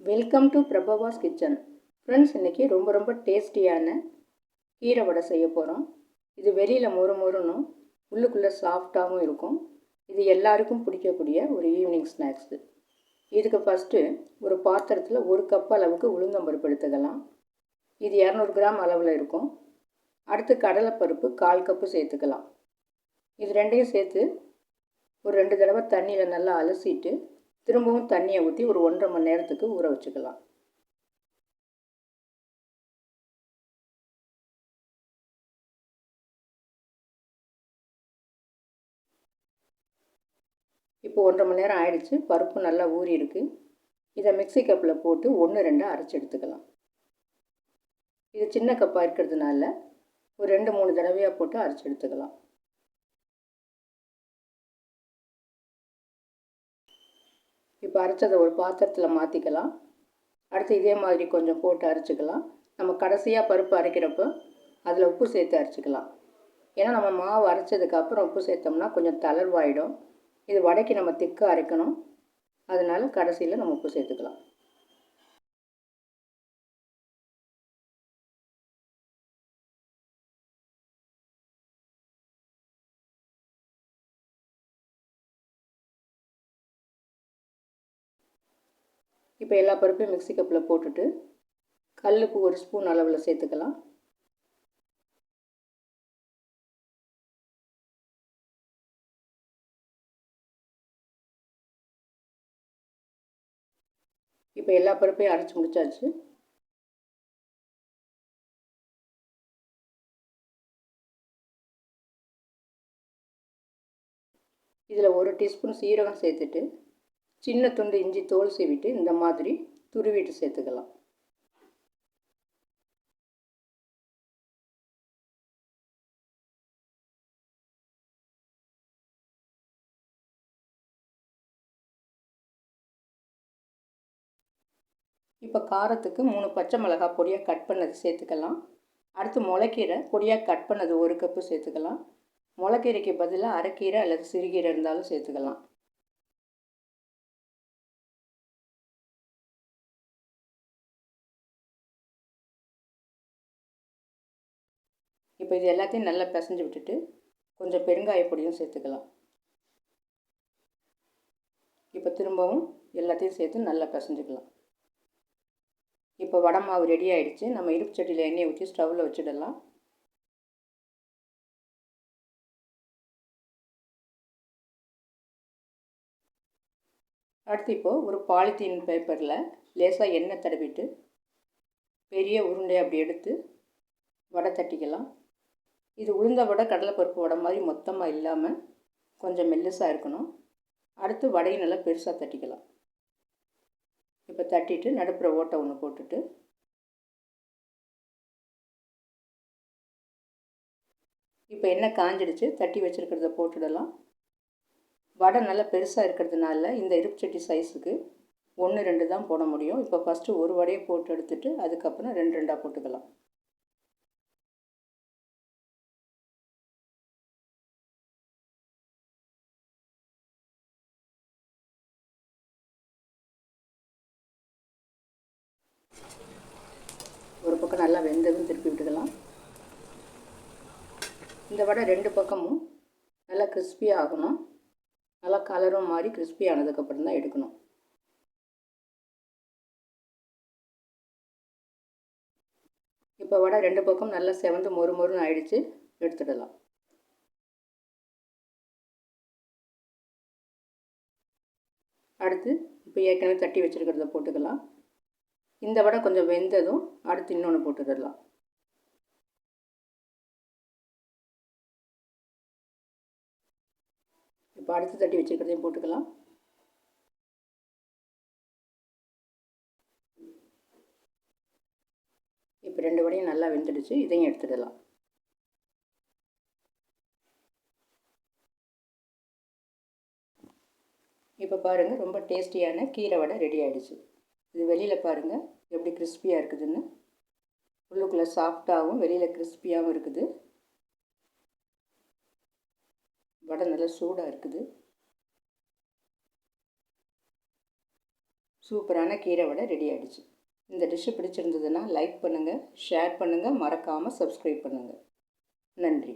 Welcome to Prabhavas kitchen. Friends, இன்றைக்கி ரொம்ப டேஸ்டியான கீரை வடை செய்ய போகிறோம். இது வெளியில் மொறு மொறுனும் உள்ளுக்குள்ளே சாஃப்டாகவும் இருக்கும். இது எல்லாருக்கும் பிடிக்கக்கூடிய ஒரு ஈவினிங் ஸ்நாக்ஸு. இதுக்கு ஃபஸ்ட்டு ஒரு பாத்திரத்தில் 1 கப் அளவுக்கு உளுந்தம்பருப்பு எடுத்துக்கலாம். இது 200 கிராம் அளவில் இருக்கும். அடுத்து கடலைப்பருப்பு 1/4 கப்பு சேர்த்துக்கலாம். இது ரெண்டையும் சேர்த்து ஒரு 2 தடவை தண்ணியில் நல்லா அலசிட்டு திரும்பவும் தண்ணியை ஊற்றி ஒரு 1.5 மணி நேரத்துக்கு ஊற வச்சுக்கலாம். இப்போ 1.5 மணி நேரம் ஆயிடுச்சு. பருப்பு நல்லா ஊறி இருக்கு. இதை மிக்சி கப்பில் போட்டு 1-2 அரைச்சி எடுத்துக்கலாம். இது சின்ன கப்பாக இருக்கிறதுனால ஒரு 2-3 தடவையாக போட்டு அரைச்சி எடுத்துக்கலாம். இப்போ அரைச்சதை ஒரு பாத்திரத்தில் மாற்றிக்கலாம். அடுத்து இதே மாதிரி கொஞ்சம் போட்டு அரைச்சிக்கலாம். நம்ம கடைசியாக பருப்பு அரைக்கிறப்போ அதில் உப்பு சேர்த்து அரைச்சிக்கலாம். ஏன்னா நம்ம மாவு அரைச்சதுக்கப்புறம் உப்பு சேர்த்தோம்னா கொஞ்சம் தளர்வாயிடும். இது வடைக்கு நம்ம திக்காக அரைக்கணும். அதனால் கடைசியில் நம்ம உப்பு சேர்த்துக்கலாம். இப்போ எல்லா பருப்பையும் மிக்சி கப்பில் போட்டுட்டு கல்லுப்பு 1 ஸ்பூன் அளவில் சேர்த்துக்கலாம். இப்போ எல்லா பருப்பையும் அரைச்சி முடிச்சாச்சு. இதில் 1 டீஸ்பூன் சீரகம் சேர்த்துட்டு சின்ன துண்டு இஞ்சி தோல் சீவிட்டு இந்த மாதிரி துருவிட்டு சேர்த்துக்கலாம். இப்போ காரத்துக்கு 3 பச்சை மிளகாய் பொடியாக கட் பண்ணது சேர்த்துக்கலாம். அடுத்து முளைக்கீரை பொடியாக கட் பண்ணது 1 கப்பு சேர்த்துக்கலாம். முளைக்கீரைக்கு பதிலாக அரைக்கீரை அல்லது சிறுகீரை இருந்தாலும் சேர்த்துக்கலாம். இப்போ இது எல்லாத்தையும் நல்லா பிசைஞ்சு விட்டுட்டு கொஞ்சம் பெருங்காய பொடியும் சேர்த்துக்கலாம். இப்போ திரும்பவும் எல்லாத்தையும் சேர்த்து நல்லா பிசைஞ்சுக்கலாம். இப்போ வடை மாவு ரெடி ஆகிடுச்சு. நம்ம இருப்பு சட்டியில் எண்ணெயை ஊற்றி ஸ்டவ்வில் வச்சிடலாம். அடுத்து இப்போது ஒரு பாலித்தீன் பேப்பரில் லேசாக எண்ணெய் தடவிட்டு பெரிய உருண்டை அப்படி எடுத்து வடை தட்டிக்கலாம். இது உளுந்த வடை கடலைப்பருப்பு வடை மாதிரி மொத்தமாக இல்லாமல் கொஞ்சம் மெல்லிசாக இருக்கணும். அடுத்து வடையை நல்லா பெருசாக தட்டிக்கலாம். இப்போ தட்டிட்டு நடுப்புற ஓட்டை ஒன்று போட்டுட்டு இப்போ எண்ணெய் காஞ்சிடுச்சு. தட்டி வச்சுருக்கிறத போட்டுடலாம். வடை நல்லா பெருசாக இருக்கிறதுனால இந்த இருப்பு சட்டி சைஸுக்கு 1-2 தான் போட முடியும். இப்போ ஃபஸ்ட்டு ஒரு வடையை போட்டு எடுத்துட்டு அதுக்கப்புறம் 2-2 போட்டுக்கலாம். ஒரு பக்கம் நல்லா வெந்ததும் திருப்பி விட்டுக்கலாம். இந்த வடை 2 பக்கமும் நல்லா கிறிஸ்பியாக ஆகணும். நல்லா கலரும் மாதிரி கிறிஸ்பி ஆனதுக்கப்புறம் தான் எடுக்கணும். இப்போ வடை 2 பக்கம் நல்லா செவந்து மொறுன்னு ஆயிடுச்சு. எடுத்துடலாம். அடுத்து இப்போ ஏற்கனவே தட்டி வச்சுருக்கிறத போட்டுக்கலாம். இந்த வடை கொஞ்சம் வெந்ததும் அடுத்து இன்னொன்று போட்டுடலாம். இப்போ அடுத்து தட்டி வச்சுருக்கிறதையும் போட்டுக்கலாம். இப்போ 2 வடையும் நல்லா வெந்துடுச்சு. இதையும் எடுத்துடலாம். இப்போ பாருங்கள், ரொம்ப டேஸ்டியான கீரை வடை ரெடி ஆகிடுச்சு. இது வெளியில் பாருங்கள் எப்படி கிறிஸ்பியாக இருக்குதுன்னு. உள்ளுக்குள்ளே சாஃப்டாகவும் வெளியில் கிறிஸ்பியாகவும் இருக்குது. வடை நல்லா சூடாக இருக்குது. சூப்பரான கீரை வடை ரெடி ஆகிடுச்சு. இந்த டிஷ்ஷு பிடிச்சிருந்ததுன்னா லைக் பண்ணுங்கள், ஷேர் பண்ணுங்கள், மறக்காமல் சப்ஸ்கிரைப் பண்ணுங்கள். நன்றி.